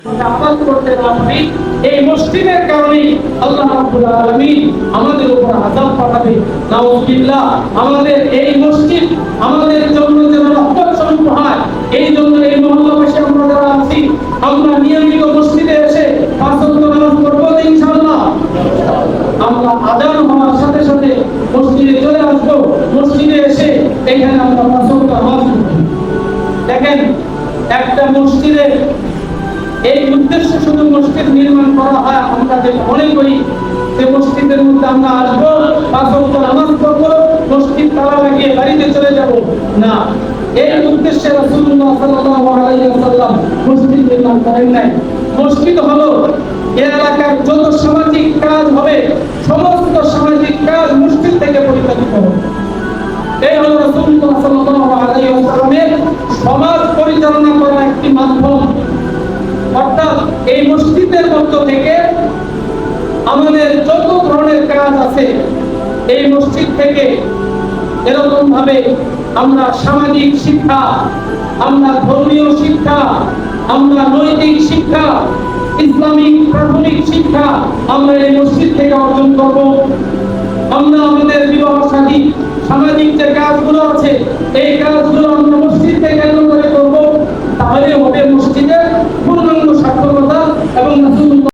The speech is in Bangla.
আবাদ করতে না পারি, এই মসজিদের কারণে আল্লাহ রাব্বুল আলামিন আমাদের উপর আযাব পাঠাবে। নাউযুবিল্লাহ। আমাদের এই মসজিদ আমাদের জন্য যেন রহমত স্বরূপ হয়, এই জন্য এই মহল্লাবাসী আমরা যারা আছি, আমরা নিয়মিত মসজিদে এসে পাঁচ ওয়াক্ত নামাজ পড়ব ইনশাআল্লাহ। আমরা আযান হওয়ার সাথে সাথে মসজিদে চলে আসবো, মসজিদে এসে এখানে আমরা পাঁচ ওয়াক্ত নামাজ পড়ব। দেখেন, একটা মসজিদে এই উদ্দেশ্য শুধু মসজিদ নির্মাণ করা হয়, আমরা যে মনে করি যে মসজিদের মধ্যে আমরা আসবো, পাঁচ ওয়াক্ত নামাজ পড়বো, মসজিদ তালা লাগিয়ে বাড়িতে চলে যাব, না। এই উদ্দেশ্যে রাসূলুল্লাহ সাল্লাল্লাহু আলাইহি ওয়াসাল্লাম মসজিদ নির্মাণ করেন নাই। মসজিদ হলো এই এলাকার যত সামাজিক কাজ হবে, সমস্ত সামাজিক কাজ মসজিদ থেকে পরিচালিত হবে। এই হলো রাসূলুল্লাহ সাল্লাল্লাহু আলাইহি ওয়াসাল্লামের সমাজ পরিচালনা করার একটি মাধ্যম। অর্থাৎ এই মসজিদের মধ্য থেকে আমাদের যত ধরনের কাজ আছে, এই মসজিদ থেকে এরকম ভাবে আমরা সামাজিক শিক্ষা, আমরা ধর্মীয় শিক্ষা, আমরা নৈতিক শিক্ষা, ইসলামিক প্রাথমিক শিক্ষা আমরা এই মসজিদ থেকে অর্জন করব। আমরা আমাদের বিবাহ শাদী, সামাজিক যে কাজগুলো আছে, এই কাজগুলো আমরা মসজিদ থেকে কেন্দ্র করে করব। তাহলে হবে মসজিদের পূর্ণাঙ্গ সার্থকতা এবং